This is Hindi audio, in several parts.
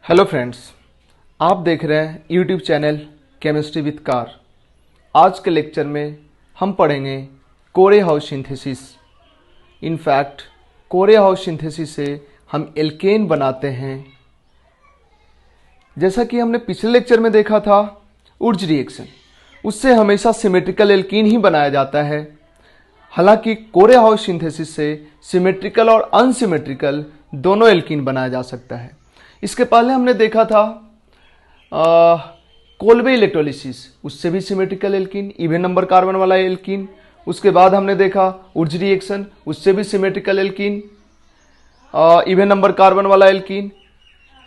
हेलो फ्रेंड्स, आप देख रहे हैं YouTube channel chemistry with car. आज के लेक्चर में हम पढ़ेंगे कोरे हाउस सिंथेसिस। इनफैक्ट कोरे हाउस सिंथेसिस से हम एल्केन बनाते हैं। जैसा कि हमने पिछले लेक्चर में देखा था उर्ज रिएक्शन, उससे हमेशा सिमेट्रिकल एल्कीन ही बनाया जाता है। हालांकि कोरे हाउस सिंथेसिस से सिमेट्रिकल और अनसिमेट्रिकल दोनों एल्कीन बनाया जा सकता है। इसके पहले हमने देखा था कोल्बे इलेक्ट्रोलिसिस, उससे भी symmetrical alkene, even number carbon वाला एल्कीन। उसके बाद हमने देखा उर्ज रिएक्शन, उससे भी symmetrical alkene, even number carbon वाला एल्कीन।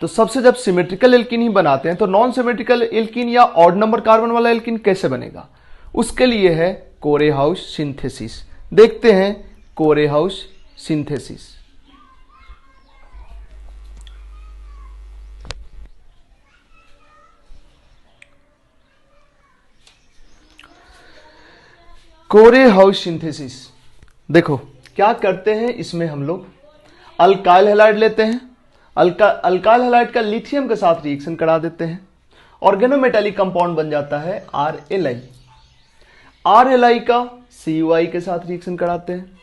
तो सबसे जब सिमेट्रिकल एल्कीन ही बनाते हैं तो नॉन सिमेट्रिकल एल्कीन या ऑड नंबर कार्बन वाला एल्कीन कैसे बनेगा, उसके लिए है कोरे हाउस सिंथेसिस। देखते हैं कोरे हाउस सिंथेसिस। कोरे हाउस सिंथेसिस देखो क्या करते हैं। इसमें हम लोग अल्काइल हैलाइड लेते हैं, अल्काइल हैलाइड का लिथियम के साथ रिएक्शन करा देते हैं, ऑर्गेनोमेटालिक कंपाउंड बन जाता है RLI। RLI का CuI के साथ रिएक्शन कराते हैं,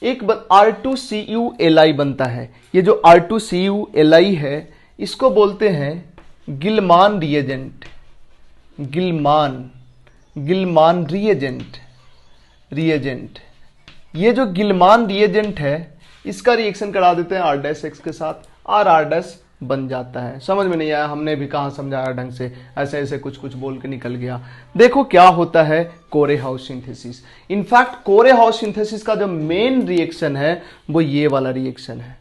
एक R2CuLi बनता है। ये जो R2CuLi है इसको बोलते हैं गिलमान रिएजेंट, गिलमान रिएजेंट। ये जो गिलमान रिएजेंट है इसका रिएक्शन करा देते हैं R' के साथ, R बन जाता है। समझ में नहीं आया, हमने भी कहाँ समझाया ढंग से, ऐसे ऐसे कुछ कुछ बोल के निकल गया। देखो क्या होता है कोरे हाउस सिंथेसिस। इनफैक्ट कोरे हाउस सिंथेसिस का जो मेन रिएक्शन है वो ये वाला रिएक्शन है।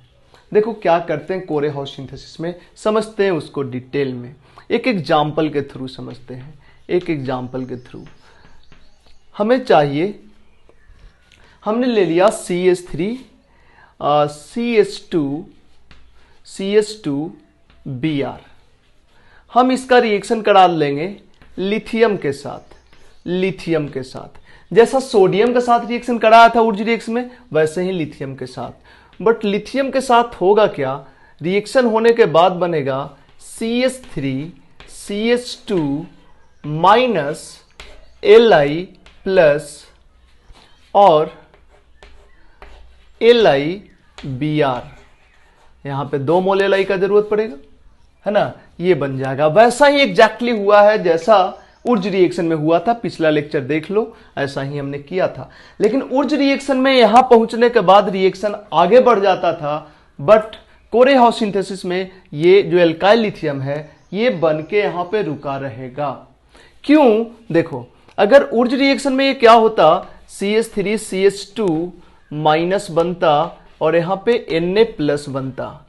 देखो क्या करते हैं कोरे हाउस सिंथेसिस में, समझते हैं उसको डिटेल में, एक एग्जाम्पल के थ्रू समझते हैं। एक एग्जाम्पल के थ्रू हमें चाहिए, हमने ले लिया CH3 CH2Br। हम इसका रिएक्शन करा लेंगे लिथियम के साथ, जैसा सोडियम के साथ रिएक्शन कराया था उर्ज रिएक्शन में, वैसे ही लिथियम के साथ। बट लिथियम के साथ होगा क्या, रिएक्शन होने के बाद बनेगा CH3 CH2 minus Li plus और LiBr। यहां पे 2 मोल Li का जरूरत पड़ेगा, है ना। ये बन जाएगा। वैसा ही एग्जैक्टली हुआ है जैसा उर्ज रिएक्शन में हुआ था। पिछला लेक्चर देख लो, ऐसा ही हमने किया था। लेकिन उर्ज रिएक्शन में यहां पहुंचने के बाद रिएक्शन आगे बढ़ जाता था, बट कोरे हाउस सिंथेसिस में ये जो एल्काइल लिथियम है ये बन के यहां पे रुका रहेगा। क्यों, देखो अगर उर्ज रिएक्शन में ये क्या होता, CH3 CH2 माइनस बनता और यहां पे Na प्लस बनता,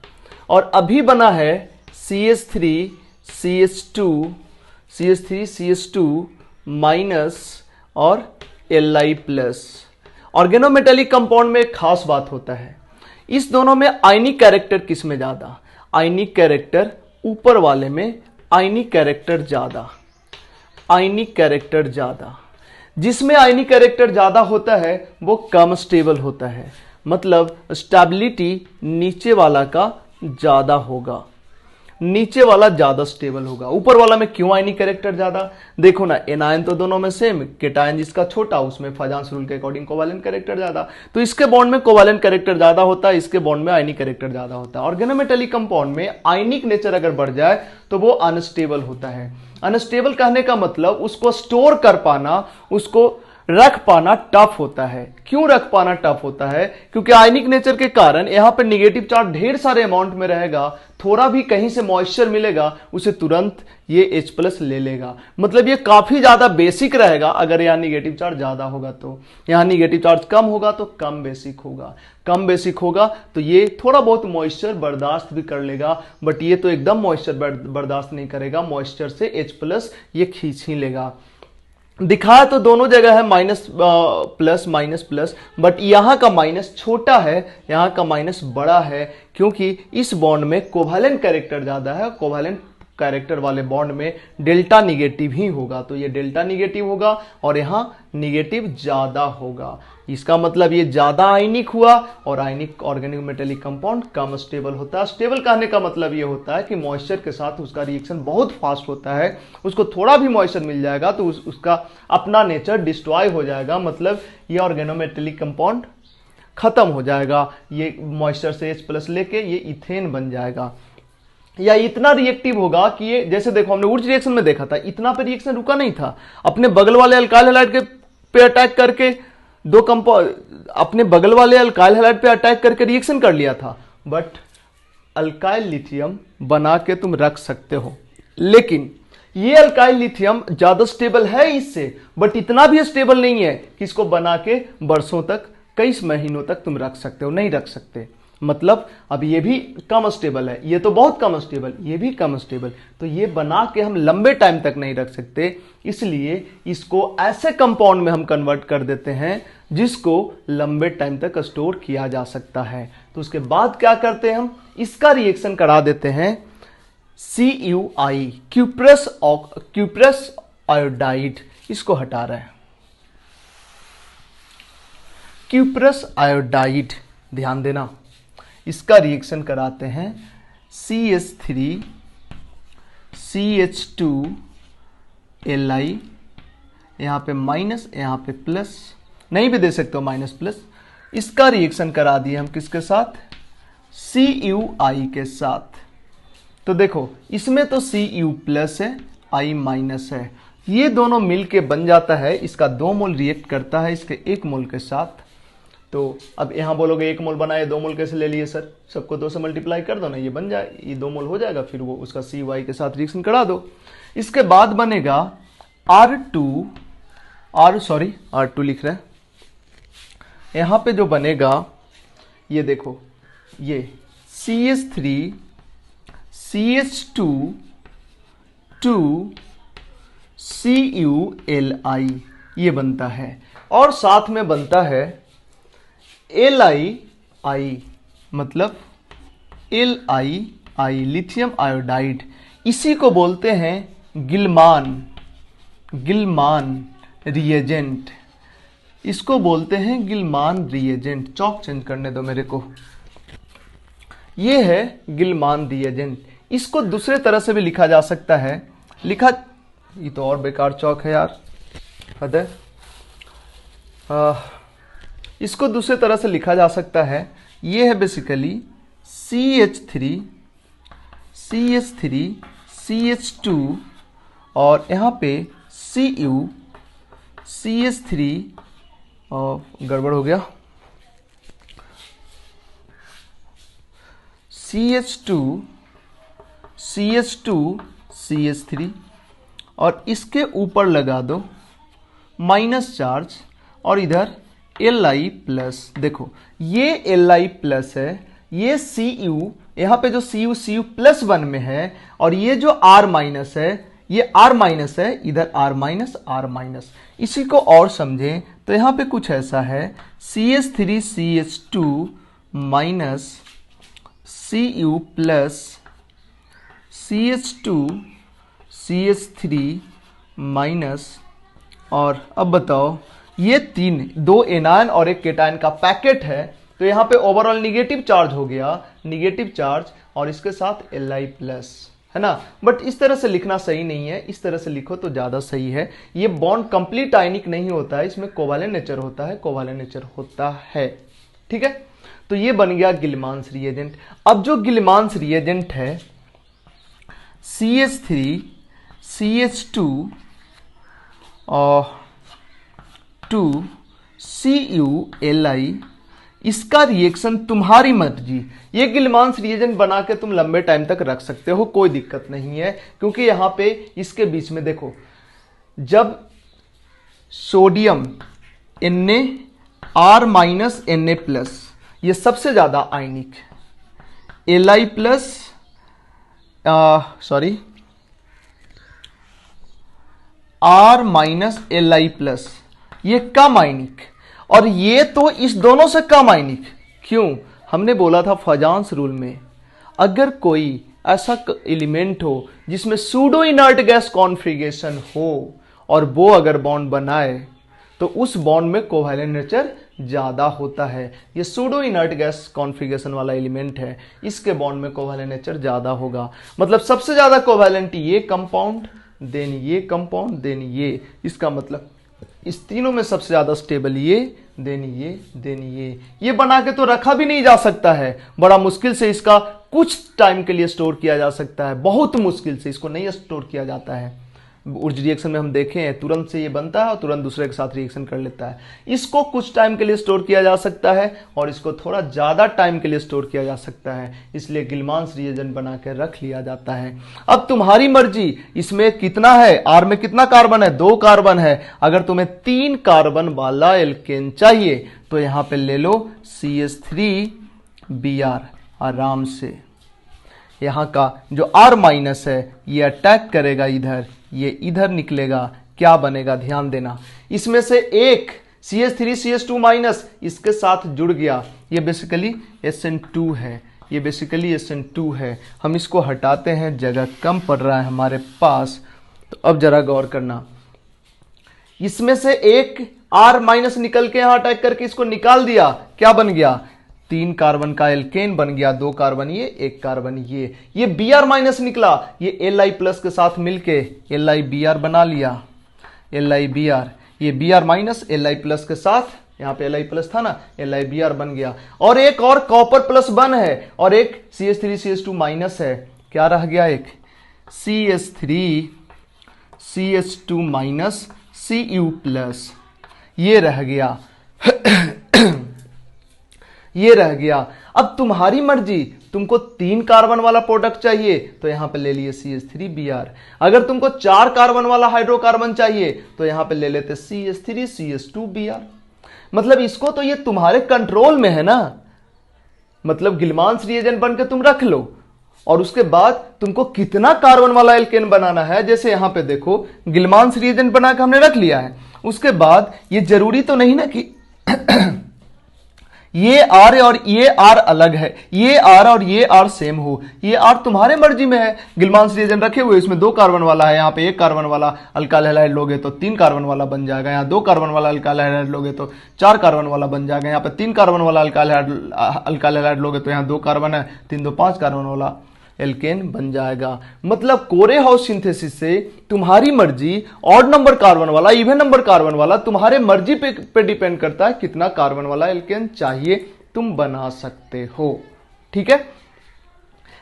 और अभी बना है CH3 CH2 माइनस और Li प्लस। ऑर्गेनोमेटालिक कंपाउंड में एक खास बात होता है, इस दोनों में आयनिक कैरेक्टर किस में ज्यादा, आयनिक कैरेक्टर ऊपर वाले में आयनिक कैरेक्टर ज्यादा। जिसमें आयनिक कैरेक्टर ज्यादा होता है वो कम स्टेबल होता है, मतलब स्टेबिलिटी नीचे वाला का ज्यादा होगा, नीचे वाला ज्यादा स्टेबल होगा। ऊपर वाला में क्यों आयनिक कैरेक्टर ज्यादा, देखो ना, एनायन तो दोनों में सेम, केटायन जिसका छोटा उसमें फजांस रूल के अकॉर्डिंग कोवेलेंट कैरेक्टर ज्यादा, तो इसके बॉन्ड में कोवेलेंट कैरेक्टर ज्यादा होता है, इसके बॉन्ड में आयनिक कैरेक्टर ज्यादा होता है। ऑर्गेनोमेटालिक कंपाउंड में आयनिक नेचर अगर बढ़ जाए तो वो अनस्टेबल होता है। अनस्टेबल कहने का मतलब उसको स्टोर कर पाना, उसको रख पाना टफ होता है। क्यों रख पाना टफ होता है, क्योंकि आयनिक नेचर के कारण यहां पे निगेटिव चार्ज ढेर सारे अमाउंट में रहेगा, थोड़ा भी कहीं से मॉइस्चर मिलेगा उसे तुरंत ये H+ ले लेगा। मतलब ये काफी ज्यादा बेसिक रहेगा। अगर यहां निगेटिव चार्ज ज्यादा होगा तो, यहां निगेटिव चार्ज कम होगा तो कम बेसिक होगा, तो ये थोड़ा बहुत मॉइस्चर बर्दाश्त भी कर लेगा, बट ये तो एकदम मॉइस्चर बर्दाश्त नहीं करेगा, मॉइस्चर से H+ ये खींच ही लेगा। दिखाया तो दोनों जगह है माइनस प्लस, बट यहां का माइनस छोटा है, यहां का माइनस बड़ा है, क्योंकि इस बॉन्ड में कोवेलेंट कैरेक्टर ज्यादा है, कोवेलेंट कैरेक्टर वाले बॉन्ड में डेल्टा निगेटिव ही होगा, तो ये डेल्टा निगेटिव होगा और यहाँ निगेटिव ज्यादा होगा। इसका मतलब ये ज्यादा आयनिक हुआ और आयनिक ऑर्गेनिक मेटेलिक कंपाउंड कम स्टेबल होता है। स्टेबल कहने का मतलब ये होता है कि मॉइस्चर के साथ उसका रिएक्शन बहुत फास्ट होता है, उसको थोड़ा भी मॉइस्चर मिल जाएगा तो उसका अपना नेचर डिस्ट्रॉय हो जाएगा, मतलब ये ऑर्गेनोमेटेलिक कंपाउंड खत्म हो जाएगा। ये मॉइस्चर से H+ लेके ये इथेन बन जाएगा, या इतना रिएक्टिव होगा कि ये, जैसे देखो हमने वुड्स रिएक्शन में देखा था, इतना पे रिएक्शन रुका नहीं था, अपने बगल वाले अल्काइल हैलाइड के पे अटैक करके दो कंपाउंड अपने बगल वाले अल्काइल हैलाइड पे अटैक करके रिएक्शन कर लिया था। बट अल्काइल लिथियम बना के तुम रख सकते हो, लेकिन ये अल्काइल लिथियम ज्यादा स्टेबल है इससे, बट इतना भी स्टेबल नहीं है कि इसको बना के वर्षों तक, कई महीनों तक तुम रख सकते हो, नहीं रख सकते। मतलब अब ये भी कम स्टेबल है, ये तो बहुत कम स्टेबल, ये भी कम स्टेबल, तो ये बना के हम लंबे टाइम तक नहीं रख सकते, इसलिए इसको ऐसे कंपाउंड में हम कन्वर्ट कर देते हैं जिसको लंबे टाइम तक स्टोर किया जा सकता है। तो उसके बाद क्या करते हैं, हम इसका रिएक्शन करा देते हैं CuI, क्यूप्रस आयोडाइड, इसको हटा रहे हैं, क्यूप्रस आयोडाइड, ध्यान देना, इसका रिएक्शन कराते हैं CH3 CH2 Li, यहां पे माइनस, यहां पे प्लस, नहीं भी दे सकते हो माइनस प्लस। इसका रिएक्शन करा दिए हम किसके साथ, CuI के साथ। तो देखो इसमें तो Cu+ है, I- है, ये दोनों मिलके बन जाता है, इसका 2 मोल रिएक्ट करता है इसके 1 मोल के साथ। तो अब यहां बोलोगे 1 मोल बनाए 2 मोल कैसे ले लिए सर, सबको 2 से मल्टीप्लाई कर दो ना, ये बन जाए, ये 2 मोल हो जाएगा, फिर वो उसका CY के साथ रिएक्शन करा दो। इसके बाद बनेगा R2 लिख रहे हैं, यहां पे जो बनेगा ये देखो, ये CH3 CH2 CuLi ये बनता है, और साथ में बनता है LiI, मतलब LiI लिथियम आयोडाइड, इसी को बोलते हैं गिलमान रिएजेंट, इसको बोलते हैं गिलमान रिएजेंट। चौक चेंज करने दो मेरे को, ये है गिलमान रिएजेंट। इसको दूसरे तरह से भी लिखा जा सकता है, ये तो और बेकार चौक है यार, हद है। इसको दूसरे तरह से लिखा जा सकता है, ये है बेसिकली CH3 CH2 और यहाँ पे CH3 और गड़बड़ हो गया, CH3 और इसके ऊपर लगा दो माइनस चार्ज और इधर Li+। देखो ये Li+ है, ये Cu, यहाँ पे जो Cu+1 में है, और ये जो R- है, ये R- है, इधर R-, इसी को और समझें तो यहाँ पे कुछ ऐसा है CH3 CH2 minus Cu plus CH2 CH3 minus, और अब बताओ ये 2 एनायन और 1 केटायन का पैकेट है, तो यहाँ पे ओवरऑल निगेटिव चार्ज हो गया, निगेटिव चार्ज, और इसके साथ Li+, है ना। बट इस तरह से लिखना सही नहीं है, इस तरह से लिखो तो ज्यादा सही है। ये बॉन्ड कंप्लीट आयनिक नहीं होता है, इसमें कोवेलेंट नेचर होता है, ठीक है। तो ये बन गया गिलमांस रिएजेंट। अब जो गिलमांस रिएजेंट है CH3 CH2 और 2 CuLi, इसका रिएक्शन तुम्हारी मर्जी, ये गिलमांस रिएजेंट बना के तुम लंबे टाइम तक रख सकते हो, कोई दिक्कत नहीं है, क्योंकि यहां पे इसके बीच में देखो, जब सोडियम Na R- ये सबसे ज्यादा आयनिक, Li+, R- Li+, ये कम आयनिक, और ये तो इस दोनों से कम आयनिक। क्यों? हमने बोला था फजांस रूल में, अगर कोई ऐसा एलिमेंट हो जिसमें सूडो इनर्ट गैस कॉन्फ़िगरेशन हो और वो अगर बॉन्ड बनाए तो उस बॉन्ड में कोवैलेंट नेचर ज्यादा होता है। ये सूडो इनर्ट गैस कॉन्फ़िगरेशन वाला एलिमेंट है, इसके बॉन्ड में कोवैलेंट नेचर ज्यादा होगा। मतलब सबसे ज्यादा कोवैलेंट ये कंपाउंड, देन ये कंपाउंड, देन ये। इसका मतलब इस तीनों में सबसे ज्यादा स्टेबल ये, देन ये, देन ये बना के तो रखा भी नहीं जा सकता है। बड़ा मुश्किल से इसका कुछ टाइम के लिए स्टोर किया जा सकता है, बहुत मुश्किल से। इसको नहीं स्टोर किया जाता है। उर्ज रिएक्शन में हम देखे हैं तुरंत से ये बनता है और तुरंत दूसरे के साथ रिएक्शन कर लेता है। इसको कुछ टाइम के लिए स्टोर किया जा सकता है और इसको थोड़ा ज्यादा टाइम के लिए स्टोर किया जा सकता है, इसलिए गिलमांस रिएजेंट बना के रख लिया जाता है। अब तुम्हारी मर्जी, इसमें कितना है, आर में कितना कार्बन है, 2 कार्बन है। अगर तुम्हें 3 कार्बन वाला एल्केन चाहिए तो यहां पे ले लो CH3Br। आराम से यहां का जो R माइनस है ये अटैक करेगा इधर, ये इधर निकलेगा, क्या बनेगा ध्यान देना। इसमें से एक CH3CH2 माइनस इसके साथ जुड़ गया, ये बेसिकली SN2 है, ये बेसिकली SN2 है। हम इसको हटाते हैं, जगह कम पड़ रहा है हमारे पास। तो अब जरा गौर करना, इसमें से एक R माइनस निकल के यहां अटैक करके इसको निकाल दिया, क्या बन गया, 3 कार्बन का एल्केन बन गया, 2 कार्बन ये, 1 कार्बन ये Br माइनस निकला, ये Li प्लस के साथ मिलके LiBr बना लिया, LiBr। ये Br माइनस Li प्लस के साथ, यहाँ पे Li प्लस था ना, LiBr बन गया। और एक और कॉपर प्लस बन है और एक CH3CH2 माइनस है, क्या रह गया, एक CH3CH2 माइनस Cu प्लस, ये रह गया ये रह गया। अब तुम्हारी मर्जी, तुमको 3 कार्बन वाला प्रोडक्ट चाहिए तो यहां पे ले लिए CH3Br। अगर तुमको 4 कार्बन वाला हाइड्रोकार्बन चाहिए तो यहां पे ले लेते CH3CH2Br। मतलब इसको तो ये तुम्हारे कंट्रोल में है ना, मतलब गिलमांस रिएजेंट बन के तुम रख लो और उसके बाद तुमको कितना कार्बन वाला एल्केन बनाना है। जैसे यहां पे देखो, गिलमांस रिएजेंट बना के हमने रख लिया है, उसके बाद ये जरूरी तो नहीं ना कि ये R और ये R अलग है, ये R और ये R सेम हो। ये R तुम्हारे मर्जी में है। गिलमांस रिएजेंट रखे हुए, इसमें 2 कार्बन वाला है, यहाँ पे 1 कार्बन वाला अल्काइल हैलाइड लोगे तो 3 कार्बन वाला बन जाएगा, यहाँ 2 कार्बन वाला अल्काइल हैलाइड लोगे तो 4 कार्बन वाला बन जाएगा, यहाँ पे 3 कार्बन वाला अल्काइल हैलाइड लोगे तो यहाँ 2 कार्बन है, 3 2 5 कार्बन वाला एल्केन बन जाएगा। मतलब कोरे हाउस सिंथेसिस से तुम्हारी मर्जी, ऑड नंबर कार्बन वाला, इवन नंबर कार्बन वाला, तुम्हारे मर्जी पे डिपेंड करता है कितना कार्बन वाला एल्केन चाहिए, तुम बना सकते हो, ठीक है।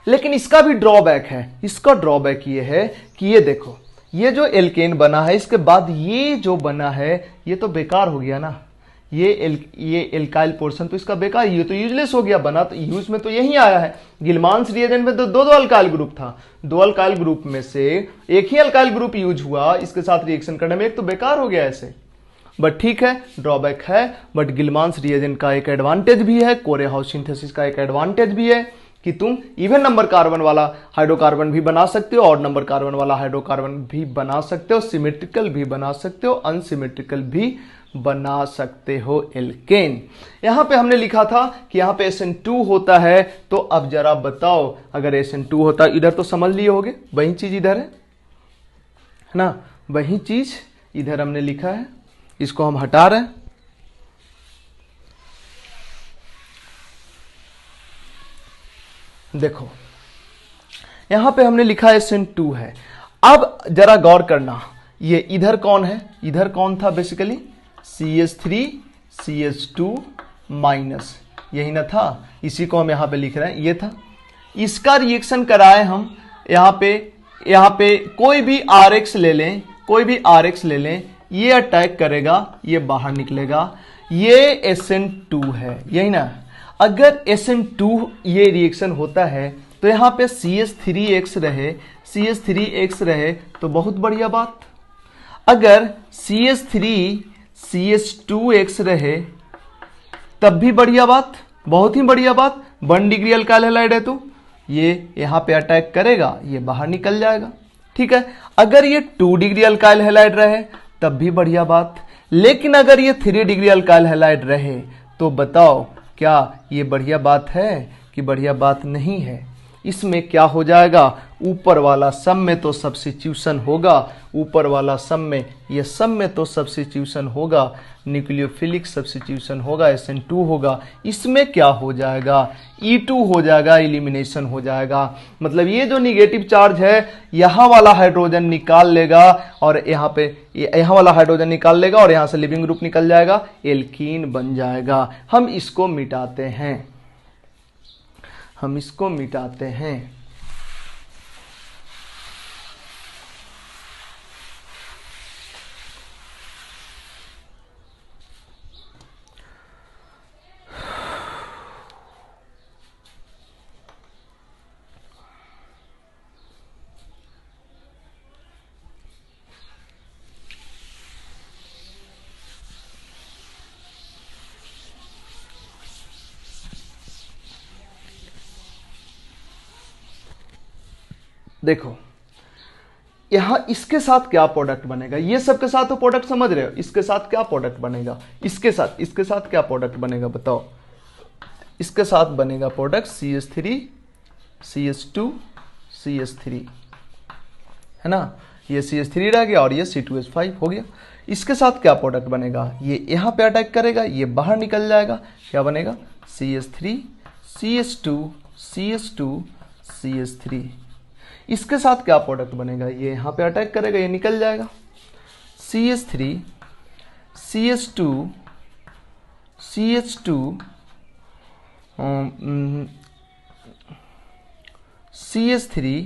लेकिन इसका भी ड्रॉबैक है। इसका ड्रॉबैक ये है कि ये देखो, ये जो एल्केन बना है इसके बाद ये जो बना है ये तो बेकार हो गया ना, ये एल्काइल पोर्शन तो इसका बेकार, ये तो यूजलेस हो गया। बना तो यूज में तो यही आया है। गिलमांस रिएजेंट में तो 2 अल्काइल ग्रुप था, 2 अल्काइल ग्रुप में से एक ही अल्काइल ग्रुप यूज हुआ इसके साथ रिएक्शन करने में, एक तो बेकार हो गया ऐसे। बट ठीक है, ड्रॉबैक है, बट गिलमांस रिएजेंट का एक एडवांटेज भी है, कोरे हाउस सिंथेसिस का एक एडवांटेज भी है कि तुम इवन नंबर कार्बन वाला हाइड्रोकार्बन भी बना सकते हो, ऑड नंबर कार्बन वाला हाइड्रोकार्बन भी बना सकते हो, सिमेट्रिकल भी बना सकते हो, अनसिमेट्रिकल भी बना सकते हो एल्केन। यहां पे हमने लिखा था कि यहां पे SN2 होता है, तो अब जरा बताओ, अगर SN2 होता, इधर तो समझ लिए होगे, वही चीज इधर है ना, वही चीज इधर हमने लिखा है, इसको हम हटा रहे हैं। देखो यहां पे हमने लिखा SN2 है। अब जरा गौर करना, ये इधर कौन है, इधर कौन था, बेसिकली CH3CH2 माइनस, यही ना था, इसी को हम यहां पे लिख रहे हैं, ये था। इसका रिएक्शन कराए हम, यहां पे कोई भी RX ले लें, कोई भी RX ले लें, ये अटैक करेगा, ये बाहर निकलेगा, ये SN2 है, यही ना। अगर SN2 ये रिएक्शन होता है तो यहां पे CH3X रहे, CH3X रहे तो बहुत बढ़िया बात। अगर CH3CH2X रहे तब भी बढ़िया बात, बहुत ही बढ़िया बात। 1 डिग्री अल्काइल हैलाइड है तो ये यहां पे अटैक करेगा, ये बाहर निकल जाएगा, ठीक है। अगर ये 2 डिग्री अल्काइल हैलाइड रहे तब भी बढ़िया बात। लेकिन अगर ये 3 डिग्री अल्काइल हैलाइड रहे तो बताओ क्या ये बढ़िया बात है कि बढ़िया बात नहीं है। इसमें क्या हो जाएगा, ऊपर वाला सब में तो सब्स्टिट्यूशन होगा, ऊपर वाला सब में, ये सब में तो सब्स्टिट्यूशन होगा, न्यूक्लियोफिलिक सब्स्टिट्यूशन होगा, SN2 होगा, इसमें क्या हो जाएगा, E2 हो जाएगा, एलिमिनेशन हो जाएगा। मतलब ये जो निगेटिव चार्ज है यहाँ वाला हाइड्रोजन निकाल लेगा और यहाँ वाला हाइड्रोजन निकाल लेगा और यहाँ से लिविंग ग्रुप निकल जाएगा, एल्कीन बन जाएगा। हम इसको मिटाते हैं, हम इसको मिटाते हैं। देखो यहां इसके साथ क्या प्रोडक्ट बनेगा, ये सब के साथ तो प्रोडक्ट समझ रहे हो, इसके साथ क्या प्रोडक्ट बनेगा, इसके साथ क्या प्रोडक्ट बनेगा बताओ। इसके साथ बनेगा प्रोडक्ट CH3 CH2 CH3, है ना, ये CH3 रह गया और ये C2H5 हो गया। इसके साथ क्या प्रोडक्ट बनेगा, ये यहां पे अटैक करेगा, ये बाहर निकल जाएगा, क्या बनेगा CH3 CH2 CH2 CH3। इसके साथ क्या प्रोडक्ट बनेगा, ये यहां पे अटैक करेगा, ये निकल जाएगा, CH3 CH2 CH2 CH3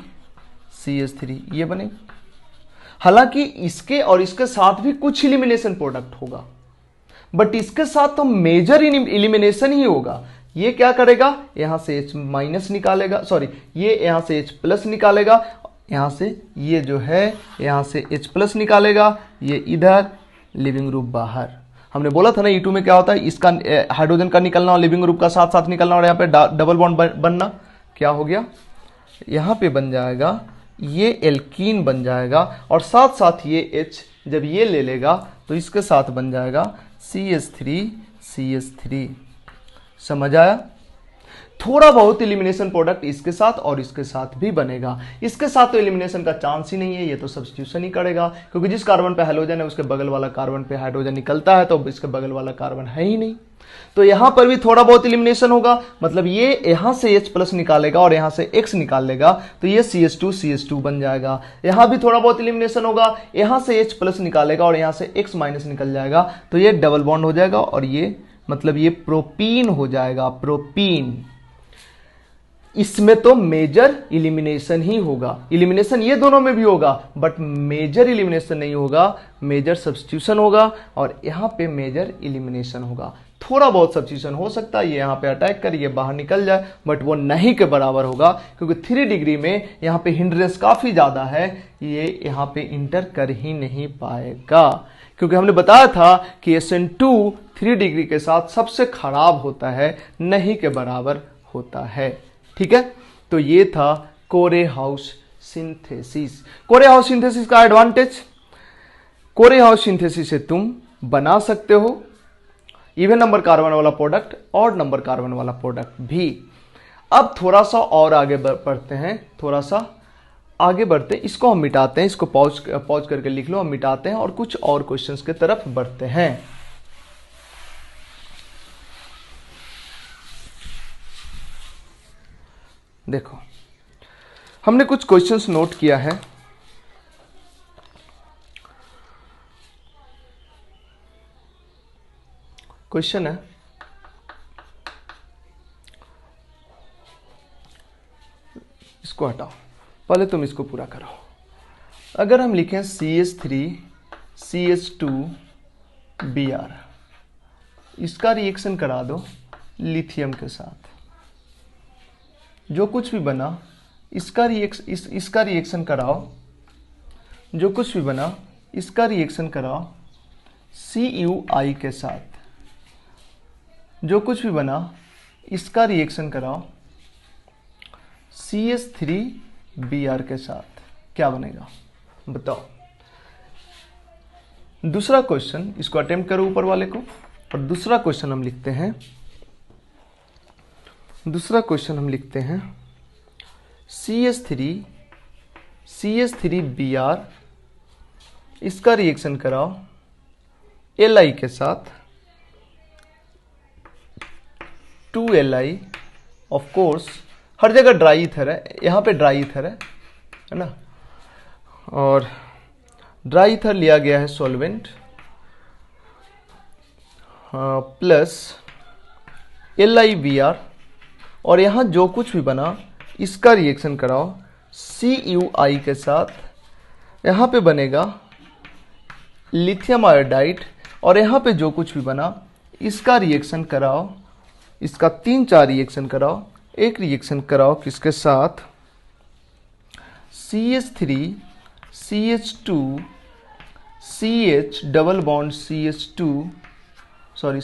CH3, ये बनेगा। हालांकि इसके और इसके साथ भी कुछ एलिमिनेशन प्रोडक्ट होगा, बट इसके साथ तो मेजर एलिमिनेशन ही होगा। ये क्या करेगा, यहां से H माइनस निकालेगा, सॉरी ये यहां से H प्लस निकालेगा, यहां से ये जो है यहां से H प्लस निकालेगा, ये इधर, लिविंग ग्रुप बाहर। हमने बोला था ना E2 में क्या होता है, इसका हाइड्रोजन का निकलना और लिविंग ग्रुप का साथ साथ निकलना और यहाँ पे डबल बॉन्ड बनना, क्या हो गया, यहाँ पे बन जाएगा ये एल्कीन बन जाएगा और साथ साथ ये H जब ये ले लेगा तो इसके साथ बन जाएगा CH3 CH3। समझ आया। थोड़ा बहुत एलिमिनेशन प्रोडक्ट इसके साथ और इसके साथ भी बनेगा। इसके साथ तो एलिमिनेशन का चांस ही नहीं है, ये तो सब्स्टिट्यूशन ही करेगा, क्योंकि जिस कार्बन पे हाइड्रोजन है उसके बगल वाला कार्बन पे हाइड्रोजन निकलता है, तो इसके बगल वाला कार्बन है ही नहीं। तो यहां पर भी थोड़ा बहुत एलिमिनेशन होगा, मतलब ये यहां से H प्लस निकालेगा और यहां से X निकाल लेगा, तो ये CH2 बन जाएगा। यहां भी थोड़ा बहुत एलिमिनेशन होगा, यहां से H प्लस निकालेगा और यहां से X माइनस निकल जाएगा, तो ये डबल बॉन्ड हो जाएगा और ये मतलब ये प्रोपीन हो जाएगा, प्रोपीन। इसमें तो मेजर इलिमिनेशन ही होगा, इलिमिनेशन ये दोनों में भी होगा, बट मेजर इलिमिनेशन नहीं होगा, मेजर सब्स्टिट्यूशन होगा और यहां पे मेजर इलिमिनेशन होगा। थोड़ा बहुत सब्स्टिट्यूशन हो सकता है, ये यहां पे अटैक कर ये बाहर निकल जाए, बट वो नहीं के बराबर होगा, क्योंकि 3 डिग्री में यहां पे हिंड्रेंस काफी ज्यादा है, ये यहां पे इंटर कर ही नहीं पाएगा। क्योंकि हमने बताया था कि SN2 3 डिग्री के साथ सबसे खराब होता है, नहीं के बराबर होता है। ठीक है, तो ये था कोरे-हाउस सिंथेसिस। कोरे-हाउस सिंथेसिस का एडवांटेज, कोरे-हाउस सिंथेसिस से तुम बना सकते हो इवन नंबर कार्बन वाला प्रोडक्ट, ऑड नंबर कार्बन वाला प्रोडक्ट भी। अब थोड़ा सा और आगे बढ़ते हैं, थोड़ा सा आगे बढ़ते हैं, इसको हम मिटाते हैं, इसको पॉज करके लिख लो, हम मिटाते हैं और कुछ और क्वेश्चंस के तरफ बढ़ते हैं। देखो हमने कुछ क्वेश्चंस नोट किया है। क्वेश्चन है, इसको हटाओ, पहले तुम इसको पूरा करो। अगर हम लिखें CH3 CH2 Br, इसका रिएक्शन करा दो लिथियम के साथ, जो कुछ भी बना इसका रिएक्शन कराओ, जो कुछ भी बना इसका रिएक्शन कराओ CuI के साथ, जो कुछ भी बना इसका रिएक्शन कराओ CH3Br के साथ, क्या बनेगा बताओ। दूसरा क्वेश्चन, इसको अटेम्प्ट करो ऊपर वाले को, और दूसरा क्वेश्चन हम लिखते हैं, दूसरा क्वेश्चन हम लिखते हैं CH3Br, इसका रिएक्शन कराओ Li के साथ 2Li। ऑफ कोर्स हर जगह ड्राई ईथर है, यहाँ पे ड्राई ईथर है ना, और ड्राई ईथर लिया गया है सॉल्वेंट, प्लस LiBr, और यहाँ जो कुछ भी बना इसका रिएक्शन कराओ CuI के साथ, यहाँ पे बनेगा लिथियम आयोडाइड, और यहाँ पे जो कुछ भी बना इसका रिएक्शन कराओ, इसका 3-4 रिएक्शन कराओ। एक रिएक्शन कराओ किसके साथ, CH3 CH2 CH double bond CH2 sorry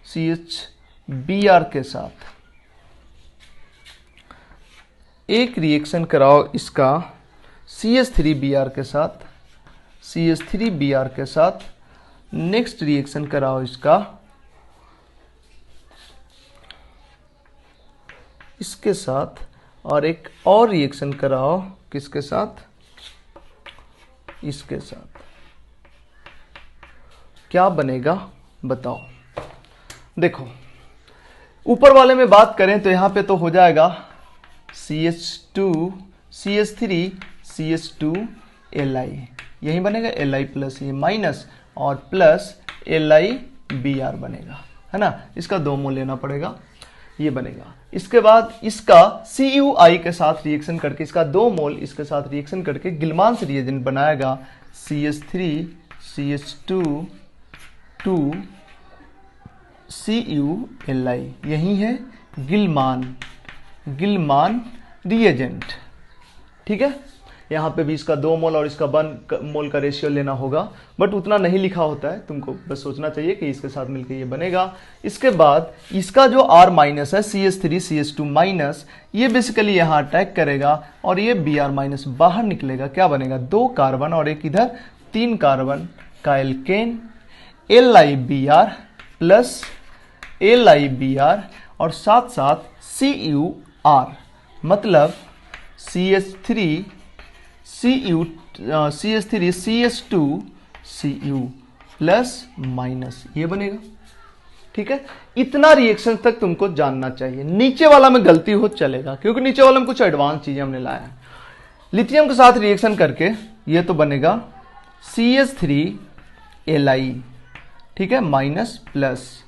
CHBr के साथ। एक रिएक्शन कराओ इसका CH3Br के साथ, नेक्स्ट रिएक्शन कराओ इसके साथ, और एक और रिएक्शन कराओ किसके साथ, इसके साथ। क्या बनेगा बताओ। देखो ऊपर वाले में बात करें तो यहां पे तो हो जाएगा CH3 CH2 Li, यही बनेगा Li प्लस ये माइनस और प्लस LiBr बनेगा, है ना। इसका 2 मोल लेना पड़ेगा, ये बनेगा। इसके बाद इसका CuI के साथ रिएक्शन करके, इसका 2 मोल इसके साथ रिएक्शन करके गिलमांस रिएजेंट बनाएगा CH3 CH2 CuLi, यही है गिलमान रिएजेंट। ठीक है, यहाँ पे भी इसका 2 मोल और इसका 1 मोल का रेशियो लेना होगा, बट उतना नहीं लिखा होता है, तुमको बस सोचना चाहिए कि इसके साथ मिलकर ये बनेगा। इसके बाद इसका जो R माइनस है CH3 CH2 माइनस, ये बेसिकली यहाँ अटैक करेगा और ये Br माइनस बाहर निकलेगा। क्या बनेगा, 2 कार्बन और एक इधर 3 कार्बन का एल्केन LiBr प्लस LiBr और साथ साथ CuR, मतलब CH3 CH2 Cu plus minus, ये बनेगा। ठीक है, इतना रिएक्शन तक तुमको जानना चाहिए। नीचे वाला में गलती हो चलेगा, क्योंकि नीचे वाला में कुछ एडवांस चीजें हमने लाया है। लिथियम के साथ रिएक्शन करके ये तो बनेगा CH3Li, ठीक है, माइनस प्लस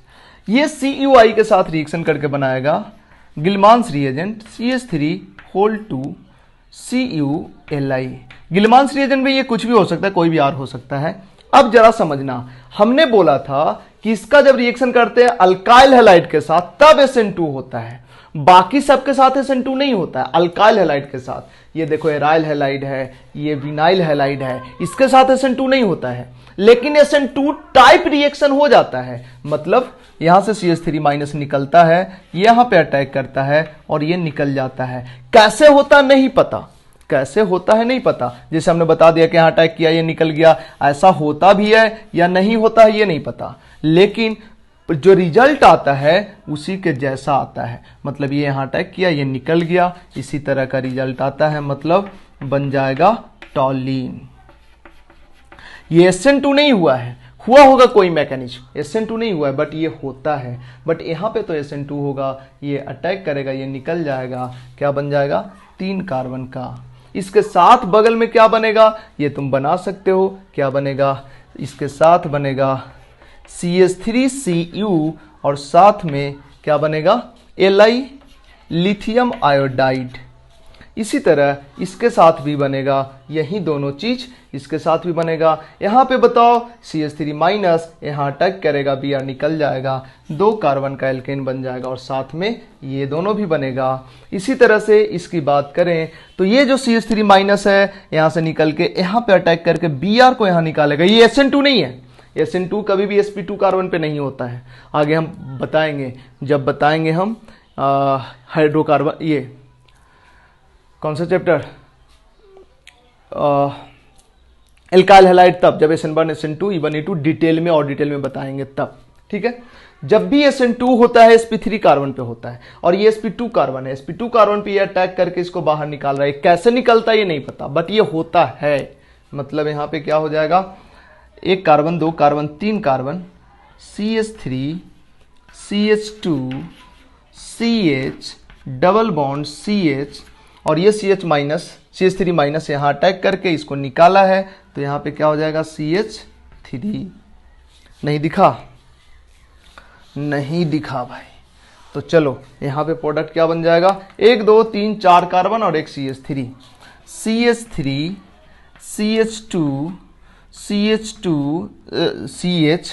ये CuI के साथ रिएक्शन करके बनाएगा गिलमांस रिएजेंट CH3 CuLi। गिलमांस रिएजेंट में ये कुछ भी हो सकता है, कोई भी R हो सकता है। अब जरा समझना, हमने बोला था कि इसका जब रिएक्शन करते हैं अल्काइल हैलाइड के साथ तब SN2 होता है, बाकी सबके साथ SN2 नहीं होता है। अल्काइल हैलाइड के साथ, ये देखो एराइल हैलाइड है, ये विनाइल हैलाइड है, इसके साथ SN2 नहीं होता है, लेकिन SN2 टाइप रिएक्शन हो जाता है। मतलब यहां से CH3 माइनस निकलता है, यहां पे अटैक करता है और ये निकल जाता है। कैसे होता नहीं पता, कैसे होता है नहीं पता, जैसे हमने बता दिया कि यहां अटैक किया ये निकल गया, ऐसा होता भी है या नहीं होता है ये नहीं पता, लेकिन जो रिजल्ट आता है उसी के जैसा आता है। मतलब ये यहां अटैक किया, ये निकल गया, इसी तरह का रिजल्ट आता है, मतलब बन जाएगा टॉलिन। ये SN2 नहीं हुआ है, हुआ होगा कोई मैकेनिज्म, SN2 नहीं हुआ है बट ये होता है। बट यहाँ पे तो SN2 होगा, ये अटैक करेगा, ये निकल जाएगा, क्या बन जाएगा, 3 कार्बन का। इसके साथ बगल में क्या बनेगा, ये तुम बना सकते हो, क्या बनेगा, इसके साथ बनेगा CH3Cu और साथ में क्या बनेगा, Li लिथियम आयोडाइड। इसी तरह इसके साथ भी बनेगा, यही दोनों चीज इसके साथ भी बनेगा। यहां पे बताओ CH3 माइनस, यहां अटैक करेगा, Br निकल जाएगा, 2 कार्बन का एल्केन बन जाएगा और साथ में ये दोनों भी बनेगा। इसी तरह से इसकी बात करें तो ये जो CH3 माइनस है यहां से निकल के यहां पे अटैक करके Br को यहां निकालेगा। ये SN2 नहीं है, SN2 कभी भी sp2 कार्बन पे नहीं होता है, आगे हम बताएंगे, जब बताएंगे हम हाइड्रोकार्बन, ये कौन सा चैप्टर, एल्काइल हैलाइड, तब जब SN1 SN2 E1 E2 detail में और डिटेल में बताएंगे तब। ठीक है। जब भी SN2 होता है sp3 कार्बन पे होता है, और ये sp2 कार्बन है, sp2 कार्बन पे ये अटैक करके इसको बाहर निकाल रहा है। कैसे निकलता है ये नहीं पता, बट ये होता है। मतलब यहां पे क्या हो जाएगा, एक कार्बन, दो कार्बन, तीन carbon, CH3 CH2 CH double bond CH, और ये CH माइनस, CH3 माइनस यहां अटैक करके इसको निकाला है, तो यहां पे क्या हो जाएगा, CH3। नहीं दिखा, नहीं दिखा भाई। तो चलो यहां पे प्रोडक्ट क्या बन जाएगा, एक दो तीन चार कार्बन और एक CH3, CH3 CH2 CH2 CH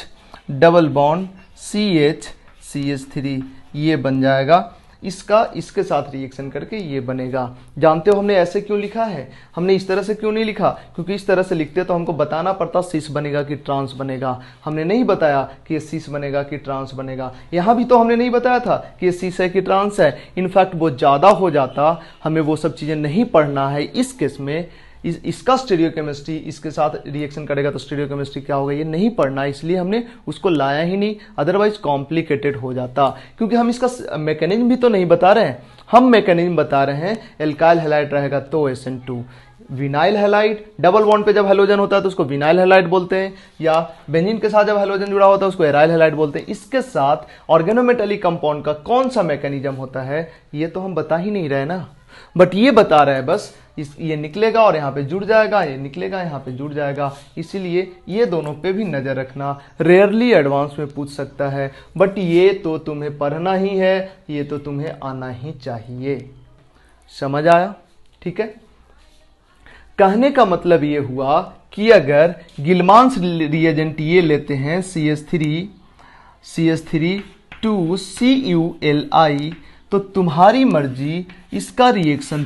double bond CH CH3, ये बन जाएगा। इसका इसके साथ रिएक्शन करके ये बनेगा। जानते हो हमने ऐसे क्यों लिखा है, हमने इस तरह से क्यों नहीं लिखा, क्योंकि इस तरह से लिखते तो हमको बताना पड़ता सिस बनेगा कि ट्रांस बनेगा। हमने नहीं बताया कि ये सिस बनेगा कि ट्रांस बनेगा। यहाँ भी तो हमने नहीं बताया था कि ये सिस है कि ट्रांस है। इनफैक्ट वो ज़्यादा हो जाता, हमें वो सब चीज़ें नहीं पढ़ना है। इस केस में इसका स्टीरियोकेमिस्ट्री इसके साथ रिएक्शन करेगा तो स्टीरियोकेमिस्ट्री क्या होगा ये नहीं पढ़ना, इसलिए हमने उसको लाया ही नहीं, अदरवाइज कॉम्प्लिकेटेड हो जाता। क्योंकि हम इसका मैकेनिज्म भी तो नहीं बता रहे हैं, हम मैकेनिज्म बता रहे हैं। एल्काइल हैलाइड रहेगा तो SN2, vinyl halide double bond पे जब हैलोजन होता है तो उसको विनाइल हैलाइड बोलते हैं, या बेंजीन के साथ जब हैलोजन जुड़ा होता है उसको एराइल हैलाइड बोलते हैं। इसके साथ ऑर्गेनोमेटेलिक कंपाउंड का कौन सा मैकेनिज्म होता है ये तो हम बता ही नहीं रहे ना, बट ये बता रहे हैं बस। ये निकलेगा और यहाँ पे जुड़ जाएगा, ये निकलेगा यहाँ पे जुड़ जाएगा, इसीलिए ये दोनों पे भी नजर रखना। रेयरली एडवांस में पूछ सकता है, बट ये तो तुम्हें पढ़ना ही है, ये तो तुम्हें आना ही चाहिए। समझ आया? ठीक है। कहने का मतलब ये हुआ कि अगर गिलमांस रिएजेंट ये लेते हैं CH3 2CuLi, तो तुम्हारी मर्जी, इसका रिएक्शन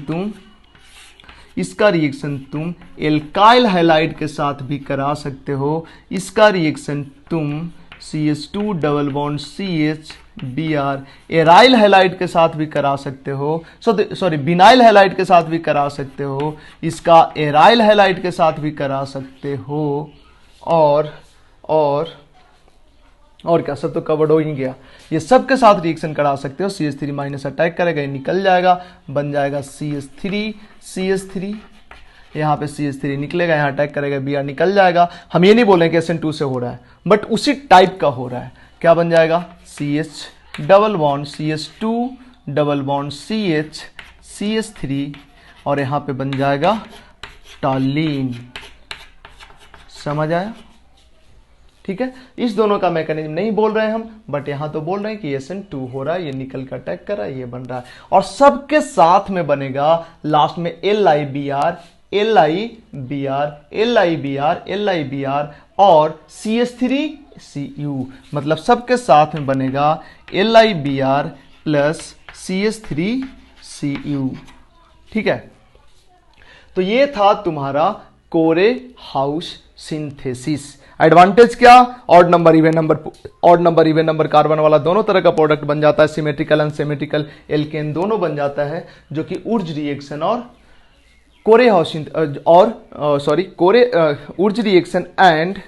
तुम एल्काइल हैलाइड के साथ भी करा सकते हो, इसका रिएक्शन तुम CH2 double bond CH Br aryl halide के साथ भी करा सकते हो, सॉरी बिनाइल हैलाइड के साथ भी करा सकते हो, इसका एराइल हैलाइड के साथ भी करा सकते हो, और क्या, सब तो कवर्ड हो ही गया। ये सब के साथ रिएक्शन करा सकते हो। CH3 माइनस अटैक करेगा, ये निकल जाएगा, बन जाएगा CH3 यहाँ पे CH3 निकलेगा, यहाँ अटैक करेगा, Br निकल जाएगा। हम ये नहीं बोल रहे कि SN2 से हो रहा है, बट उसी टाइप का हो रहा है। क्या बन जाएगा, CH double bond CH2 double bond CH CH3, और यहाँ पे बन जाएगा टॉलीन। समझ आया? ठीक है। इस दोनों का मैकेनिज्म नहीं बोल रहे हैं हम, बट यहां तो बोल रहे हैं कि SN2 हो रहा है, ये निकल कर अटैक कर रहा है, ये बन रहा है, और सबके साथ में बनेगा लास्ट में LiBr और CH3Cu, मतलब सबके साथ में बनेगा LiBr प्लस CH3Cu। ठीक है। तो ये था तुम्हारा कोरे हाउस सिंथेसिस। एडवांटेज क्या, odd number even number carbon वाला दोनों तरह का प्रोडक्ट बन जाता है, सिमेट्रिकल अनसिमेट्रिकल एल्केन दोनों बन जाता है, जो कि ऊर्ज रिएक्शन और ऊर्ज रिएक्शन एंड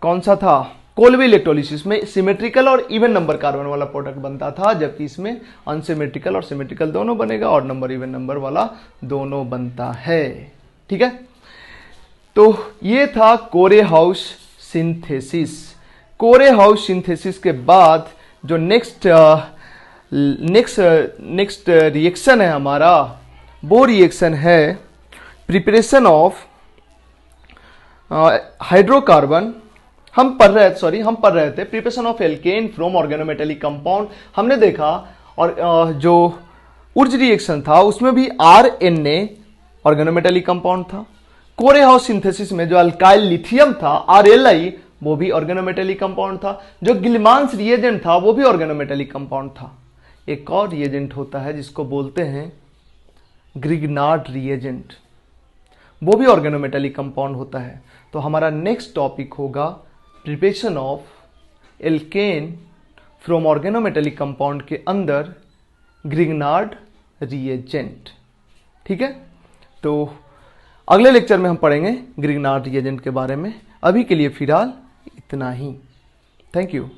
कौन सा था, कोल्बे इलेक्ट्रोलिसिस में सिमेट्रिकल और इवन नंबर कार्बन वाला प्रोडक्ट बनता था, जबकि इसमें अनसिमेट्रिकल और सिमेट्रिकल दोनों बनेगा, ऑड नंबर इवन नंबर वाला दोनों बनता है। ठीक है। तो ये था कोरे हाउस सिंथेसिस। कोरे हाउस सिंथेसिस के बाद जो नेक्स्ट रिएक्शन है हमारा, वो रिएक्शन है प्रिपरेशन ऑफ हाइड्रोकार्बन। हम पढ़ रहे थे preparation of alkene from organometallic compound. हमने देखा, और जो ऊर्ज रिएक्शन था उसमें भी RNA ऑर्गेनोमेटेलिक कंपाउंड था। कोरे हाउस सिंथेसिस में जो अल्काइल लिथियम था RLi, वो भी ऑर्गेनोमेटेलिक कंपाउंड था। जो गिलमांस रिएजेंट था वो भी ऑर्गेनोमेटेलिक कंपाउंड था। एक और रिएजेंट होता है जिसको बोलते हैं ग्रिग्नार्ड रिएजेंट, वो भी ऑर्गेनोमेटेलिक कंपाउंड होता है। तो हमारा नेक्स्ट टॉपिक होगा preparation of alkene from organometallic compound के अंदर ग्रिग्नार्ड रिएजेंट। ठीक है। तो अगले लेक्चर में हम पढ़ेंगे ग्रिग्नार्ड रिएजेंट के बारे में। अभी के लिए फिलहाल इतना ही। Thank you.